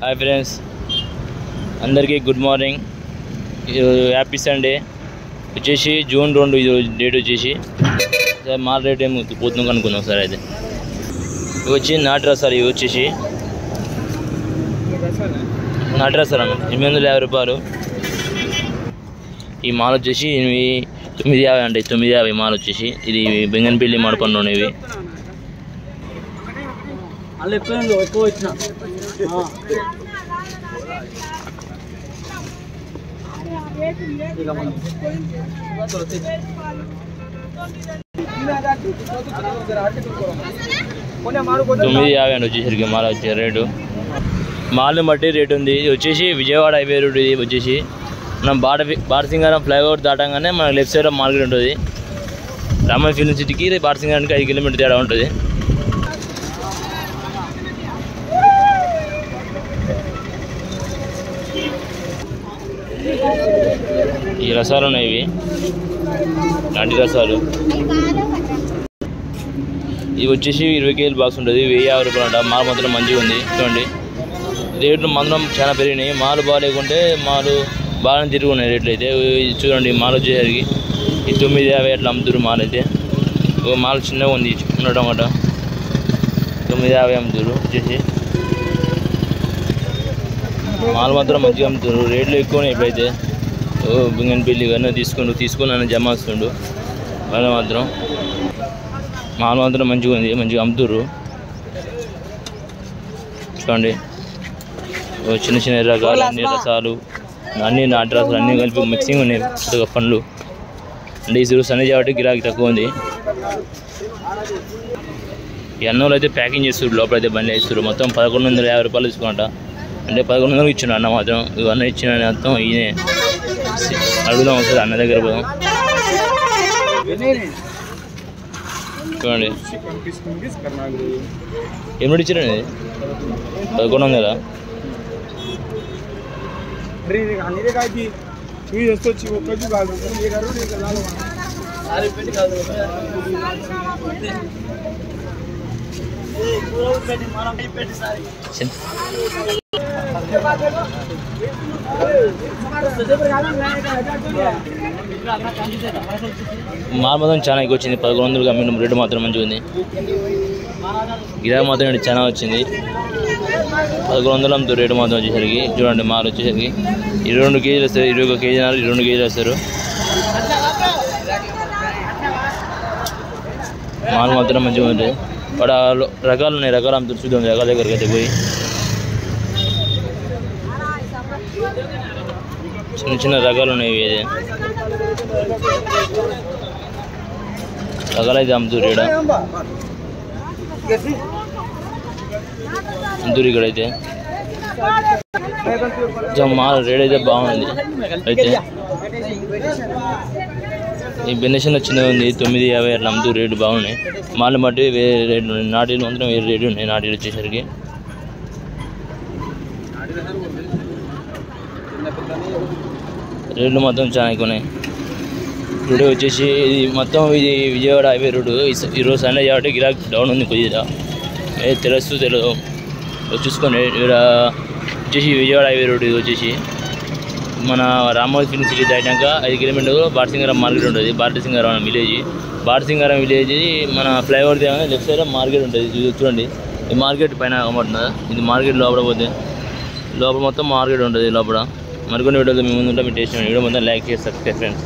Hi friends, అందరికీ good morning. Happy Sunday. వచ్చేసి June 2 date వచ్చేసి మాల్ రేట్ ఏమి పోతుంది అనుకున్నాం సార్. అయితే ఇవి వచ్చి నాటు రసాలు. ఇవి వచ్చేసి నాటు రసాలు అన్న 850 రూపాయలు. ఈ మాల్ వచ్చేసి 950 అంటే 950 మాల్ వచ్చేసి. ఇది బెంగన్పల్లి మడపండు ఇవి. తొమ్మిది 50 అండి వచ్చేసరికి మాల వచ్చే రేటు. మాల్ని బట్టి రేటు ఉంది. ఇది వచ్చేసి విజయవాడ హైవే రోడ్. ఇది వచ్చేసి మనం బాటసింగారం ఫ్లైఓవర్ దాటంగానే మన లెఫ్ట్ సైడ్ మార్కెట్ ఉంటుంది. రామయ్య ఫిల్మ్ సిటీకి బాటసింగారానికి 5 కిలోమీటర్ తేడా ఉంటుంది. ఈ రసాలు ఉన్నాయి, ఇవి నాటి రసాలు. ఇవి వచ్చేసి 20 కేజీల బాక్స్ ఉంటుంది. 1050 రూపాయలు అంట. మాల్ మాత్రం మంచిగా ఉంది. చూడండి, రేట్లు మాత్రం చాలా పెరిగినాయి. మాలు బాగాలేకుంటే మాలు బాగానే తిరిగి ఉన్నాయి రేట్లు అయితే. చూడండి, మాల్ వచ్చేసరికి ఈ 950 అట్లా అమ్ముతురు. మాల్ అయితే ఒక మాల్ చిన్నగా ఉంది ఉండటం అన్నమాట. 950 అమ్ముతురు. వచ్చేసి మాల్ మాత్రం మంచిగా అమ్ముతారు. రేట్లు ఎక్కువనే ఇప్పుడైతే. బెంగన్పల్లి కానీ తీసుకొని నన్ను జమ వస్తుండు. వాళ్ళ మాత్రం మాల్ మాత్రం మంచిగా ఉంది, మంచిగా అమ్ముతుర్రు. చూడండి, చిన్న చిన్న రకాలు, అన్ని రసాలు, అన్ని నాటు రసాలు అన్నీ కలిపి మిక్సింగ్ ఉన్నాయి. కొద్దిగా పండ్లు అంటే ఈ సండే కాబట్టి గిరాకీ తక్కువ ఉంది. ఈ అన్నంలో అయితే ప్యాకింగ్ చేస్తారు, లోపలైతే బండి వేస్తారు. మొత్తం 1150 రూపాయలు తీసుకుంటా. అంటే 1100 ఇచ్చిన అన్న మాత్రం. ఇవన్నీ ఇచ్చిన మొత్తం ఈయనే. అడుగుదాం వస్తుంది అన్న దగ్గర పోదాం. చూడండి, ఏమిటి ఇచ్చారండి? 1100. మాల్ మాత్రం చాలా ఎక్కువ వచ్చింది. 1100 అమ్మిన రేటు మాత్రం మంచిగా ఉంది. గిరాకీ మాత్రం చాలా వచ్చింది. 1100 అమ్ముతారు రేటు మాత్రం వచ్చేసరికి. చూడండి, మాల్ వచ్చేసరికి 22 కేజీలు వస్తారు. 21 కేజీ 22 కేజీలు వస్తారు. మాల్ మాత్రం మంచిగా ఉంటుంది. వాడు రకాలు ఉన్నాయి, రకాలు అమ్ముతారు. చూద్దాం రకాల దగ్గరికి అయితే పోయి. చిన్న చిన్న రకాలు ఉన్నాయి. ఇవి రకాలు అయితే అమ్ముతారు. ఇక్కడ అమ్ముతారు ఇక్కడైతే. మాల్ రేట్ అయితే బాగుంది. అయితే ఈ బెనిషన్ చిన్నగా ఉంది. 950 అట్లా అమ్ముతూ రేటు బాగున్నాయి. మాల్ని బట్టి వేరే రేట్లు ఉన్నాయి. నాటీలు మాత్రం వేరే రేటు ఉన్నాయి. నాటీలు వచ్చేసరికి రేట్లు మొత్తం చాలా ఎక్కువ ఉన్నాయి. టుడే వచ్చేసి ఇది మొత్తం ఇది విజయవాడ హైవే రోడ్డు. ఈరోజు సండే కాబట్టి గిరాకీ డౌన్ ఉంది కొద్దిగా. తెలియదు చూసుకోండి. ఇక్కడ వచ్చేసి విజయవాడ హైవే రోడ్డు. ఇది వచ్చేసి మన రామోజీ ఫిల్మ్ సిటీ దాటినాక 5 కిలోమీటర్లు బాటసింగారం మార్కెట్ ఉంటుంది. బాటసింగారం విలేజ్. బాటసింగారం విలేజ్ మన ఫ్లైఓవర్ దగ్గర లెఫ్ట్ సైడ్ మార్కెట్ ఉంటుంది. చూడండి, ఈ మార్కెట్ పైన అమ్ముతుందా. ఇది మార్కెట్ లోపల పోతే లోపల మొత్తం మార్కెట్ ఉంటుంది. లోపల మరికొన్ని వీడియోలు మీ ముందు ఉంటాం. మీ టేస్ట్ వీడియో మొత్తం లైక్ చేసి సబ్స్క్రైబ్ ఫ్రెండ్స్.